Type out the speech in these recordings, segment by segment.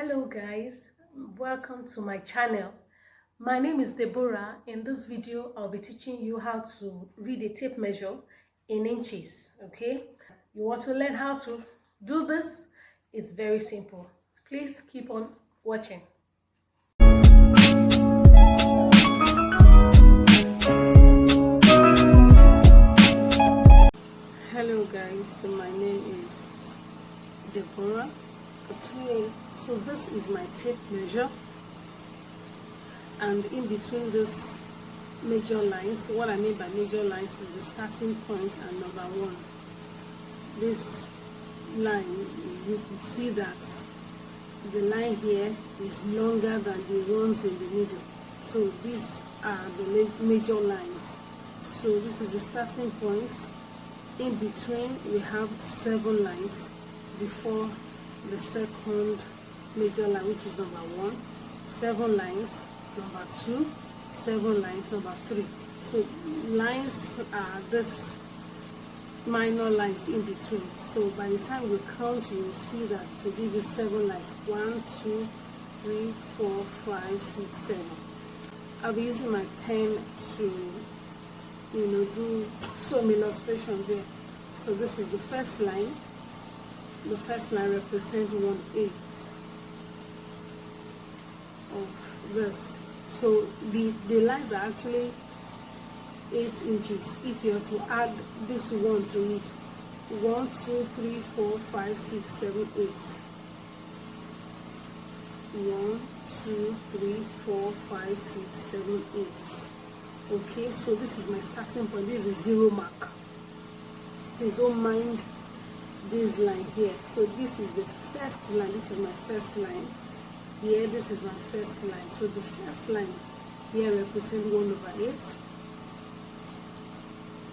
Hello guys, welcome to my channel. My name is Deborah. In this video I'll be teaching you how to read a tape measure in inches. Okay, you want to learn how to do this? It's very simple. Please keep on watching. Hello guys, so my name is Deborah. Okay, so this is my tape measure, and in between this major lines, what I mean by major lines is the starting point and number one. This line, you could see that the line here is longer than the ones in the middle, so these are the major lines. So this is the starting point. In between we have 7 lines before the second major line, which is number 1, 7 lines number 2, 7 lines number 3. So lines are this minor lines in between. So by the time we count, you will see that to give you 7 lines: 1, 2, 3, 4, 5, 6, 7. I'll be using my pen to do some illustrations here. So this is the first line. The first line represents 1/8 of this. So the lines are actually 8 inches. If you are to add this 1 to it, 1, 2, 3, 4, 5, 6, 7, 8. 1, 2, 3, 4, 5, 6, 7, 8. Okay, so this is my starting point. This is a 0 mark. Please don't mind this line here. So this is the first line. This is my first line here. This is my first line. So the first line here represents 1/8.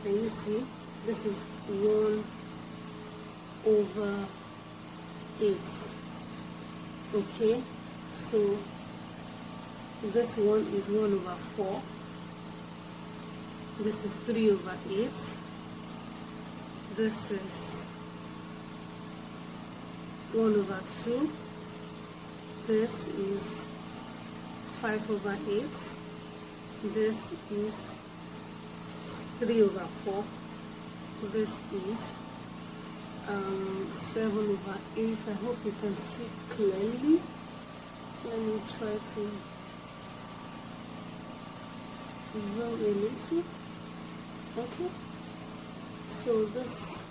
Can you see? This is 1/8. Okay, so this one is 1/4. This is 3/8. This is 1/2. This is 5/8. This is 3/4. This is 7/8. I hope you can see clearly. Let me try to zoom a little. Okay, so this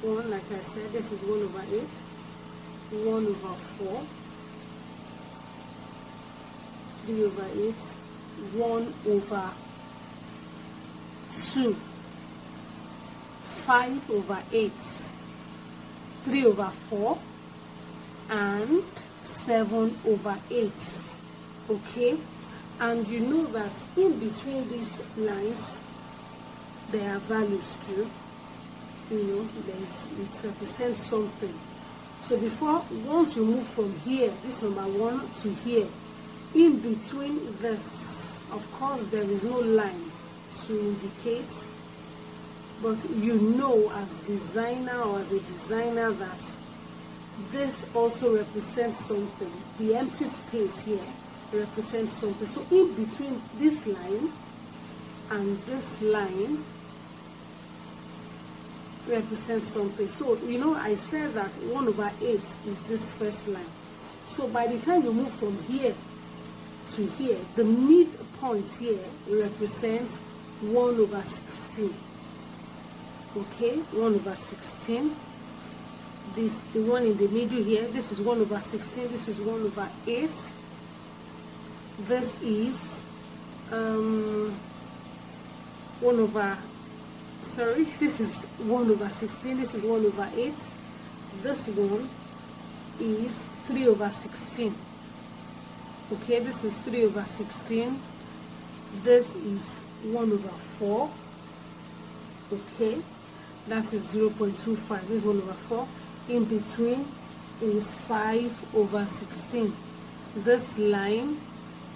one, like I said, this is 1/8, 1/4, 3/8, 1/2, 5/8, 3/4, and 7/8. Okay, and you know that in between these lines there are values too. It represents something. So once you move from here, this number 1 to here, in between this, of course there is no line to indicate, but as designer or as a designer that this also represents something. The empty space here represents something. So in between this line and this line represents something. So I said that 1/8 is this first line. So by the time you move from here to here, the midpoint here represents 1/16. Okay, 1/16. The one in the middle here, this is 1/16. This is 1/8. This is this is 1/16. This is 1/8. This one is 3/16. Okay, this is 3/16. This is 1/4. Okay, that is 0.25. This is 1/4. In between is 5/16. This line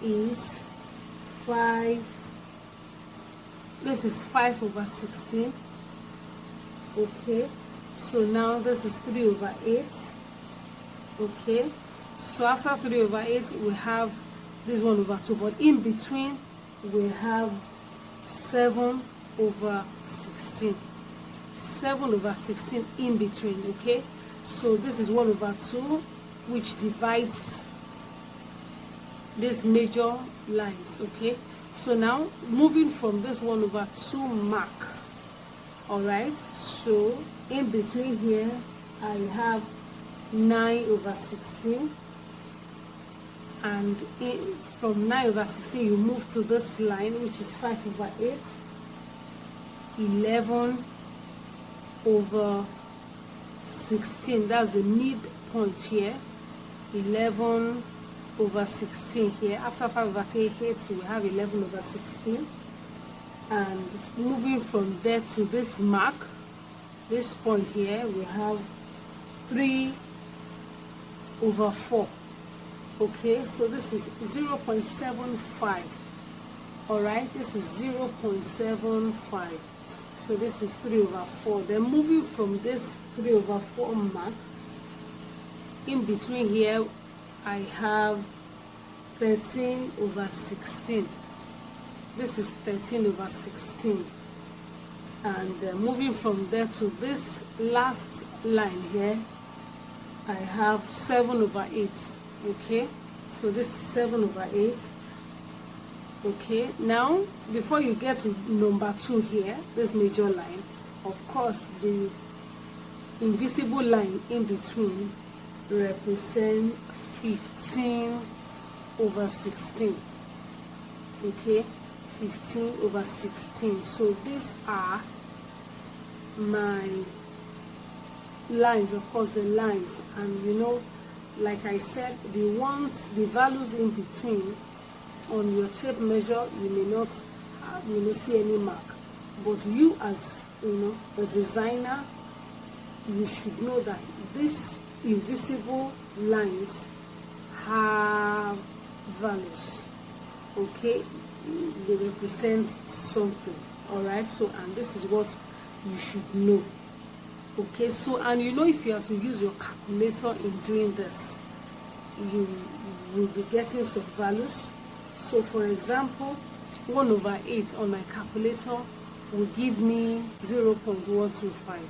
is 5. This is 5/16. Okay, so now this is 3/8. Okay, So after 3/8, we have this 1/2, but in between we have 7/16. 7/16 in between, okay? So this is 1/2, which divides these major lines, okay? So now moving from this 1/2 mark, all right, so in between here I have 9/16, and from 9/16 you move to this line, which is 5/8, 11/16. That's the midpoint here. 11/16 here. After 5/8, we have 11/16, and moving from there to this mark, this point here, we have 3/4. Okay, so this is 0.75. all right, this is 0.75. so this is 3/4. Then moving from this 3/4 mark, in between here I have 13/16. This is 13/16, and moving from there to this last line here, I have 7/8. Okay, so this is 7/8. Okay, now before you get to number 2 here, this major line, of course the invisible line in between represents 15/16. Okay, 15/16. So these are my lines, of course the lines, and you know, like I said, the values in between on your tape measure, you may not see any mark, but you, as you know, a designer, you should know that these invisible lines have values. Okay, they represent something. All right, so, and this is what you should know. Okay, so, and you know, if you have to use your calculator in doing this, you will be getting some values. So for example, 1/8 on my calculator will give me 0.125.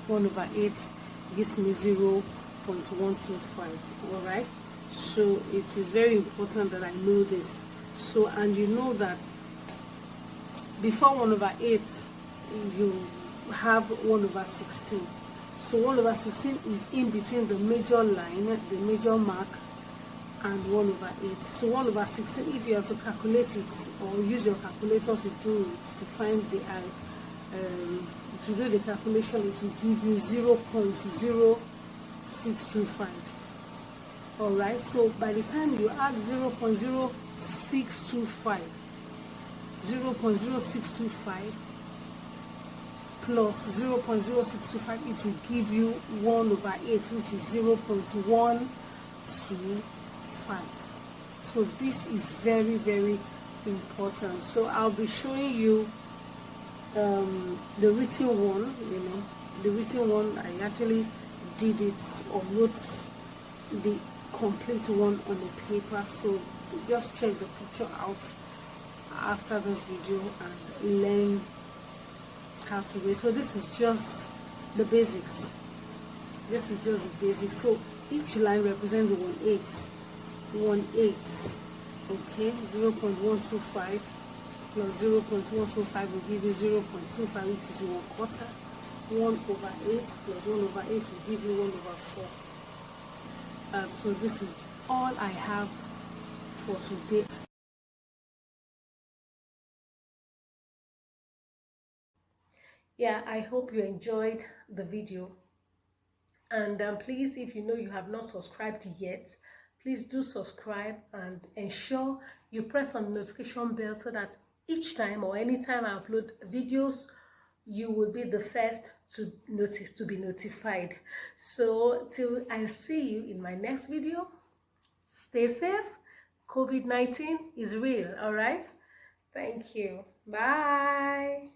1/8 gives me 0.125. all right, so it is very important that I know this. So, and you know that before 1/8 you have 1/16. So 1/16 is in between the major line, the major mark, and 1/8. So 1/16, if you have to calculate it or use your calculator to do it, to find the to do the calculation, it will give you 0.0625. all right, so by the time you add 0.0625 plus 0.0625, it will give you 1/8, which is 0.125. So this is very, very important. So I'll be showing you the written one. You know, the written one, I actually did it or wrote the complete one on the paper. So just check the picture out after this video and learn how to do it. So this is just the basics. This is just the basics. So each line represents 1/8. Okay, 0.125 plus 0.125 will give you 0.25, which is 1/4. 1/8 plus 1/8 will give you 1/4. So this is all I have for today. Yeah, I hope you enjoyed the video, and please, if you know you have not subscribed yet, please do subscribe and ensure you press on the notification bell so that each time or anytime I upload videos, you will be the first to be notified. So till I see you in my next video, stay safe. COVID-19 is real. All right, thank you. Bye.